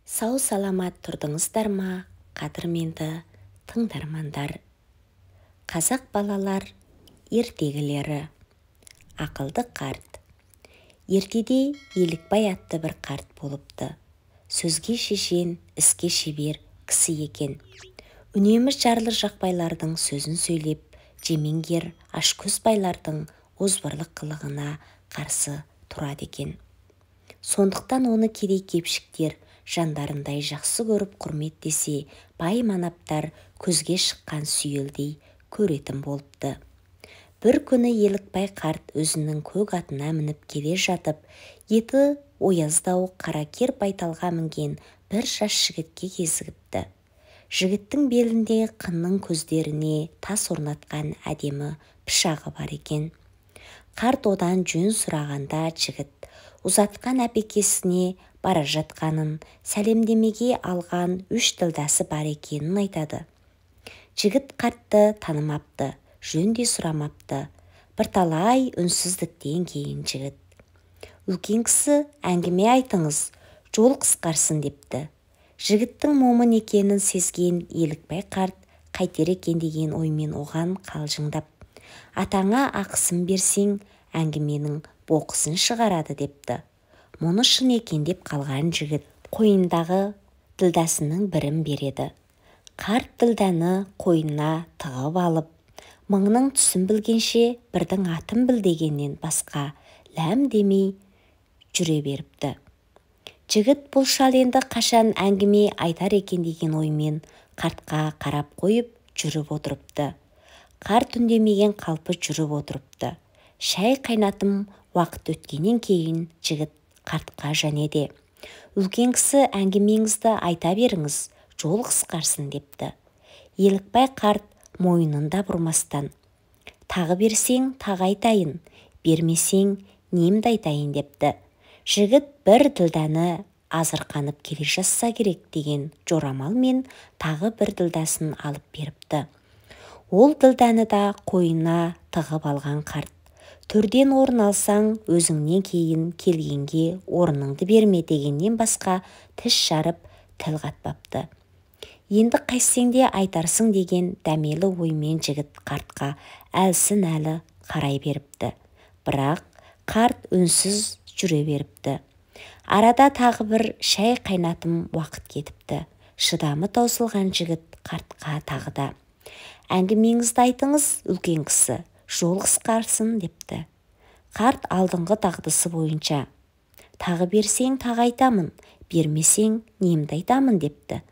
Сау саламат тұрдыңыздар ма, қадірменді тыңдармандар. Қазақ балалар ертегілері. Ақылды қарт. Ертеде Елікбай атты бір қарт болыпты. Сөзге шешен, іске шебер кісі екен. Үнемі жарлы жақбайлардың сөзін сөйлеп, жемеңгер ашкөз байлардың озбырлық қылығына қарсы тұрады екен. Сондықтан оны кедей-кепшіктер жандарындай жақсы көріп құрметтесе, бай манаптар көзге шыққан сүйелдей көретін болыпты. Бір күні Елікбай қарт өзінің көк атына мініп келе жатып, еті ояздау қаракер байталға мінген бір жас жігітке кезігіпті. Жігіттің белінде қынның көздеріне тас орнатқан әдемі пышағы бар екен. Қарт одан жөн сұрағанда жігіт ұзатқан әпекесіне бара жатқанын, сәлемдемеге алған 3 ділдасы бар екенін айтады. Жігіт қартты танымапты, жөн де сұрамапты. Бірталай үнсіздіктен кейін жігіт: «Үлкен кісі, әңгіме айтыңыз, жол қысқарсын» депті. Жігіттің момын екенін сезген Елікбай қарт қайтер екен деген оймен оған қалжыңдап: «Атаңа ақысын берсең, әңгіменің боқысын шығарады» депті. Мұны шын екен деп қалған жігіт қойындағы ділдасының бірін береді. Қарт ділданы қойнына тығып алып, мыңның түсін білгенше бірдің атын біл дегеннен басқа ләм демей жүре беріпті. Жігіт бұл шал енді қашан әңгіме айтар екен деген оймен қартқа қарап қойып жүріп отырыпты. Қарт үндемеген қалпы жүріп отырыпты. Шай қайнатым уақыт өткеннен кейін жігіт қартқа және де: «Үлкен кісі, әңгімеңізді айта беріңіз, жол қысқарсын» депті. Елікбай қарт мойнында бұрмастан: «Тағы берсең, тағы айтайын, бермесең, немді айтайын» депті. Жігіт бір ділданы азырқанып келе жатса керек деген жорамалмен тағы бір ділдасын алып беріпті. Ол ділданы да қойнына тығып алған қарт: «Төрден орын алсаң, өзіңнен кейін келгенге орныңды берме» дегеннен басқа тіс жарып тіл қатпапты. Енді қайсеңде айтарсың деген дәмелі оймен жігіт қартқа әлсін әлі қарай беріпті. Бірақ қарт үнсіз жүре беріпті. Арада тағы бір шай қайнатым уақыт кетіпті. Шыдамы таусылған жігіт қартқа тағы да: «Әңгімеңізді айтыңыз, үлкен кісі, жол қысқарсын» депті. Қарт алдыңғы дағдысы бойынша: «Тағы берсең, тағы айтамын, бермесең, немді айтамын» депті.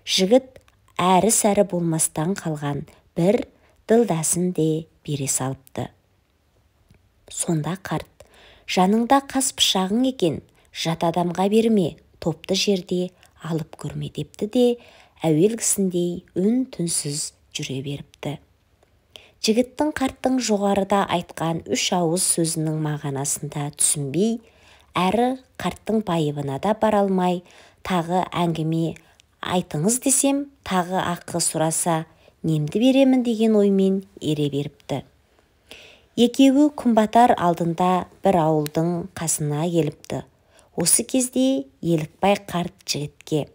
Жігіт әрі-сәрі болмастан қалған бір ділдасын де бере салыпты. Сонда қарт: «Жаныңда қас пышағың екен, жат адамға берме, топты жерде алып көрме» депті де әуелгісіндей үн-түнсіз жүре беріпті. Жігіттің қарттың жоғарыда айтқан 3 ауыз сөзінің мағынасында түсінбей, әрі қарттың байыбына да бара алмай, тағы әңгіме айтыңыз десем, тағы ақы сұраса, немді беремін деген оймен ере беріпті. Екеуі күнбатар алдында бір ауылдың қасына келіпті. Осы кезде Елікбай қарт жігітке: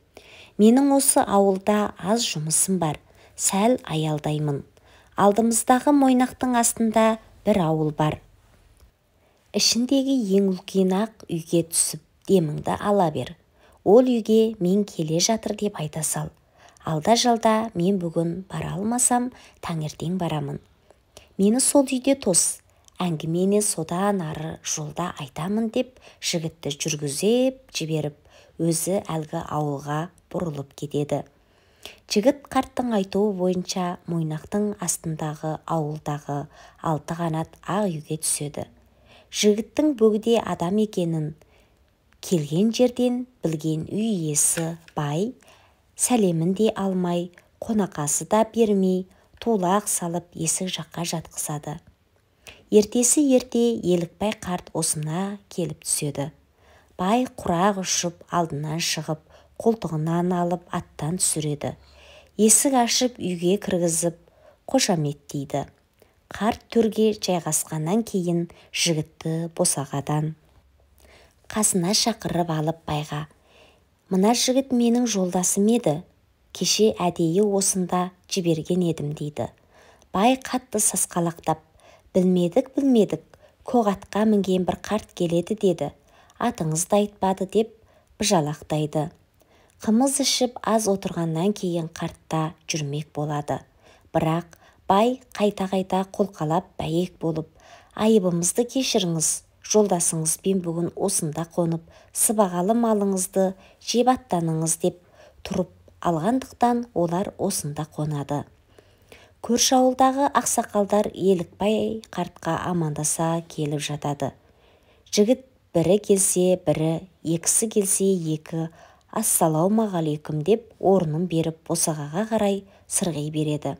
«Менің осы ауылда аз жұмысым бар, сәл аялдаймын. Алдымыздағы мойнақтың астында бір ауыл бар. Ішіндегі ең үлкен ақ үйге түсіп, деміңді ала бер. Ол үйге мен келе жатыр деп айта сал. Алда-жалда мен бүгін бара алмасам, таңертең барамын. Мені сол үйде тос, әңгімені содан ары жолда айтамын» деп жігітті жүргізіп жіберіп, өзі әлгі ауылға бұрылып кетеді. Жігіт қарттың айтуы бойынша мойнақтың астындағы ауылдағы 6 қанат ақ үйге түседі. Жігіттің бөгде адам екенін келген жерден білген үй иесі бай, сәлемін де алмай, қонақасы да бермей, тулақ салып есік жаққа жатқызады. Ертесі ерте Елікбай қарт осына келіп түседі. Бай құрақ ұшып алдынан шығып, қолтығынан алып аттан түсіреді. Есік ашып үйге кіргізіп қошаметтейді. Қарт төрге жайғасқаннан кейін жігітті босағадан қасына шақырып алып байға: Мына жігіт менің жолдасым еді. Кеше әдейі осында жіберген едім дейді. Бай қатты сасқалақтап, білмедік, көк атқа мінген бір қарт келеді деді. Атыңызды айтпады деп быжалақтайды. Қымыз ішіп аз отырғаннан кейін қартта жүрмек болады. Бірақ бай қайта-қайта қолқалап бәйек болып, айыбымызды кешіріңіз, жолдасыңызбен бүгін осында қонып, сыбағалы малыңызды жеп аттаныңыз деп тұрып алғандықтан олар осында қонады. Көрші ауылдағы ақсақалдар Елікбай қартқа амандаса келіп жатады. Жігіт бірі келсе бірі, екісі келсе екі, ассалаумағалейкум деп орнын беріп босағаға қарай сырғи береді.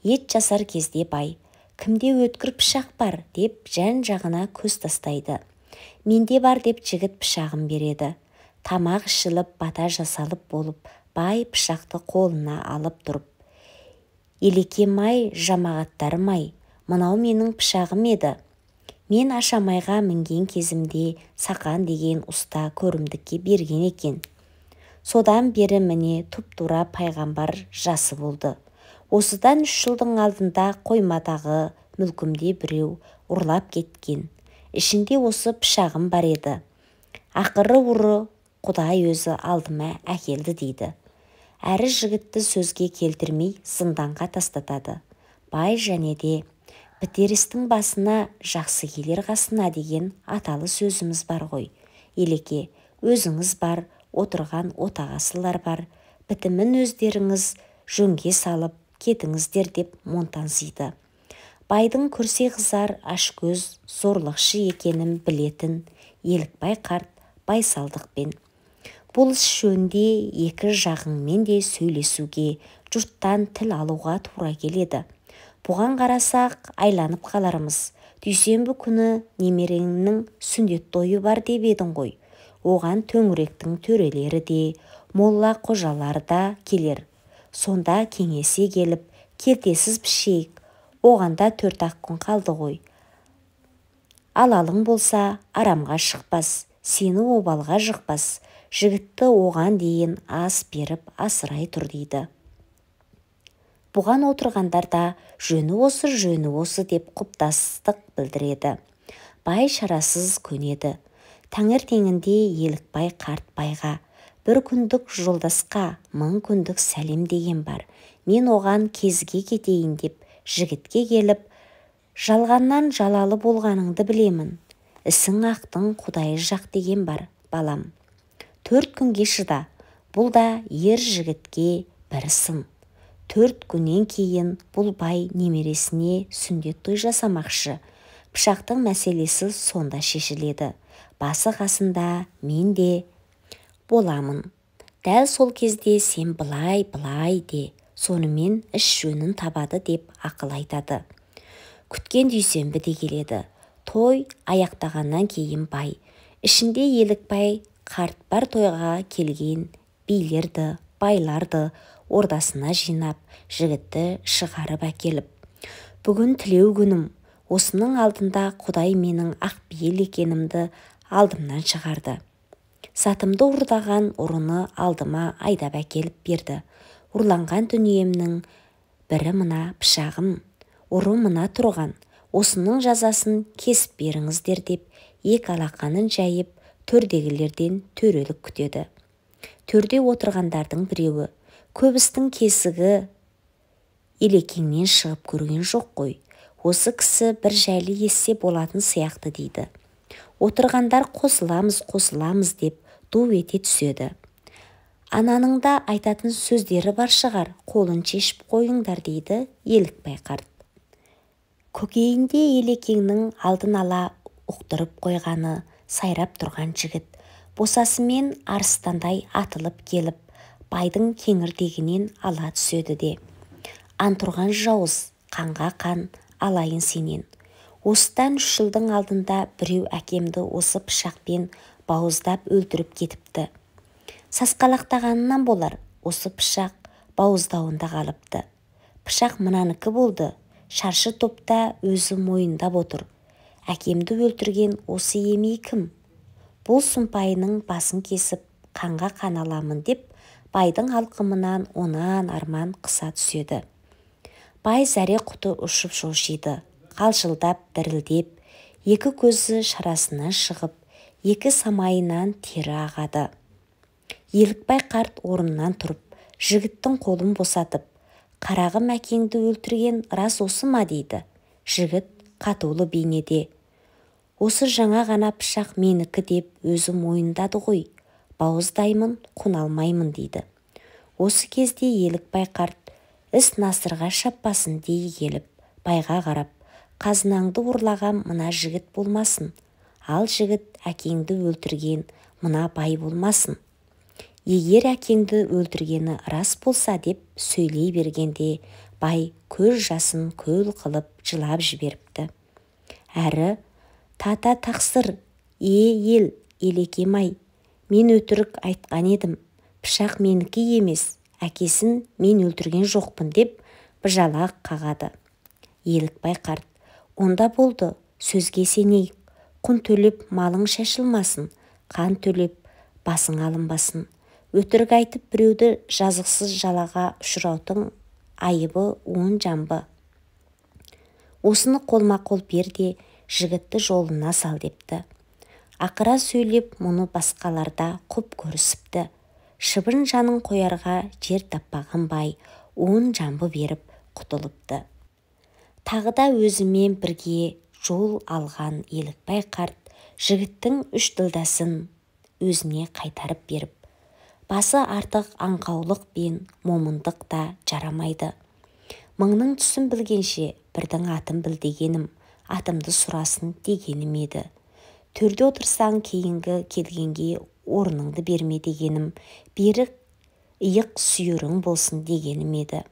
Ет жасар кезде бай, кімде өткір пышақ бар деп жан-жағына көз тастайды. Менде бар деп жігіт пышағын береді. Тамақ ішіліп, бата жасалып болып, бай пышақты қолына алып тұрып: Елекем-ай, жамағаттарым-ай, мынау менің пышағым еді. Мен Ашамайға мінген кезімде Сақан деген ұста көрімдікке берген екен. Содан бері міне тұп-тура пайғамбар жасы болды. Осыдан 3 жылдың алдында қоймадағы мүлкімде біреу ұрлап кеткен. Ішінде осы пышағым бар еді. Ақыры ұры Құдай өзі алдыма әкелді дейді. Әрі жігітті сөзге келтірмей зынданға тастатады. Бай және де бітер-істің басына жақсы келер қасына деген аталы сөзіміз бар ғой. Елеке, өзіңіз бар, отырған отағасылар бар, бітімін өздеріңіз жөнге салып кетіңіздер деп монтансиды. Байдың көрсе қызар, ашкөз, зорлықшы екенін білетін Елікбай қарт байсалдықпен: бұл іс жөнінде екі жағыңмен де сөйлесуге, жұрттан тіл алуға тура келеді. Бұған қарасақ айланып қалармыз. Дүйсенбі күні немереңнің сүндет тойы бар деп едің ғой. Оған төңіректің төрелері де, молла қожалары да келер. Сонда кеңесе келіп, келтесіз пішейік. Оғанда 4-ақ күн қалды ғой. Алалың болса арамға шықпас, сені обалға жықпас. Жігітті оған дейін ас беріп асырай тұр дейді. Бұған отырғандар да жөні осы деп құптастық білдіреді. Бай шарасыз көнеді. Таңертеңінде Елікбай қарт байға: бір күндік жолдасқа 1000 күндік сәлем деген бар. Мен оған кезге кетейін деп жігітке келіп: жалғаннан жалалы болғаныңды білемін. Ісің ақтың Құдайы жақ деген бар, балам. 4 күнге шыда. Бұл да ер жігітке бір сын. 4 күннен кейін бұл бай немересіне сүндет той жасамақшы. Пышақтың мәселесі сонда шешіледі. Басы қасында мен де боламын. Дәл сол кезде сен былай де, сонымен іс жөнін табады деп ақыл айтады. Күткен дүйсенбі де келеді. Той аяқтағаннан кейін бай, ішінде Елікбай қарт бар тойға келген билерді, байларды ордасына жинап, жігітті шығарып әкеліп: бүгін тілеу күнім, осының алдында Құдай менің ақбейіл екенімді алдымнан шығарды. Сатымды ұрдаған ұрыны алдыма айдап әкеліп берді. Ұрланған дүниемнің бірі мына пышағым, ұры мына тұрған. Осының жазасын кесіп беріңіздер деп екі алақанын жайып төрдегілерден төрелік күтеді. Төрде отырғандардың біреуі: көбістің кесігі Елекеңнен шығып көрген жоқ қой. Осы кісі бір жайлы ессе болатын сияқты дейді. Отырғандар қосыламыз деп ду ете түседі. Ананың да айтатын сөздері бар шығар, қолын шешіп қойыңдар дейді Елікбай қарт. Көкейінде Елекеңнің алдын ала ұқтырып қойғаны сайрап тұрған жігіт босасымен арыстандай атылып келіп, байдың кеңірдегінен ала түседі де: антұрған жауыз, қанға қан алайын сенен. Осыдан 3 жылдың алдында біреу әкемді осы пышақпен бауыздап өлтіріп кетіпті. Сасқалақтағанынан болар, осы пышақ бауыздауында қалыпты. Пышақ мынанікі болды. Шаршы топта өзі мойындап отыр. Әкемді өлтірген осы емей кім? Бұл сұмпайының басын кесіп қанға қаналамын деп байдың алқымынан онан арман қыса түседі. Бай зәре құты ұшып шошиды, қалшылдап дірілдеп, екі көзі шарасынан шығып, екі самайынан тері ағады. Елікбай қарт орнынан тұрып, жігіттің қолын босатып, «Қарағым, әкеңді өлтірген рас осы ма?» дейді. Жігіт қатулы бейнеде: «Осы жаңа ғана пышақ менікі деп өзі мойындады ғой, бауыздаймын, қуналмаймын» дейді. Осы кезде Елікбай қарт «Іс насырға шаппасын» дей келіп, байға қарап: «Қазынаңды ұрлаған мына жігіт болмасын, ал жігіт әкеңді өлтірген мына бай болмасын. Егер әкеңді өлтіргені рас болса» деп сөйлей бергенде, бай көз жасын көл қылып жылап жіберіпті. Әрі: «Тата тақсыр, ел, елекем-ай, мен өтірік айтқан едім, пышақ менікі емес, әкесін мен өлтірген жоқпын» деп быжалақ қағады. Елікбай қарт: «Онда болды, сөзге сенейік, құн төлеп малың шашылмасын, қан төлеп басың алынбасын. Өтірік айтып біреуді жазықсыз жалаға ұшыраудың айыбы 10 жамбы. Осыны қолма-қол бер де жігітті жолына сал» депті. Ақыра сөйлеп мұны басқаларда құп көрісіпті. Шыбын жанын қоярға жер таппаған бай 10 жамбы беріп құтылыпты. Тағы да өзімен бірге жол алған Елікбай қарт жігіттің 3 ділдасын өзіне қайтарып беріп: «Басы артық аңқаулық пен момындық да жарамайды. Мыңның түсін білгенше бірдің атын біл дегенім, атымды сұрасын дегенім еді. Төрде отырсаң кейінгі келгенге орныңды берме дегенім, берік иық сүйерің болсын дегенім еді.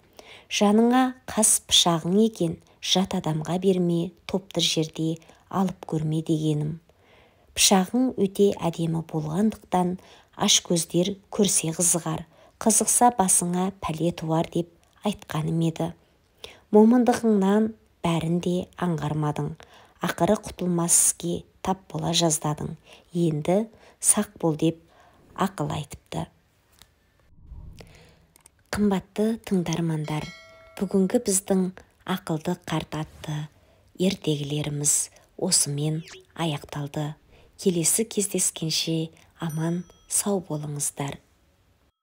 Жаныңа қас пышағың екен, жат адамға берме, топты жерде алып көрме дегенім. Пышағың өте әдемі болғандықтан аш көздер көрсе қызығар, қызықса басыңа пәле туар» деп айтқаным еді. Момындығыңнан бәрін де аңғармадың, ақыры құтылмас іске тап бола жаздадың. Енді сақ бол» деп ақыл айтыпты. Қымбатты тыңдармандар, бүгінгі біздің ақылды қарт атты ертегілеріміз осымен аяқталды. Келесі кездескенше аман сау болыңыздар.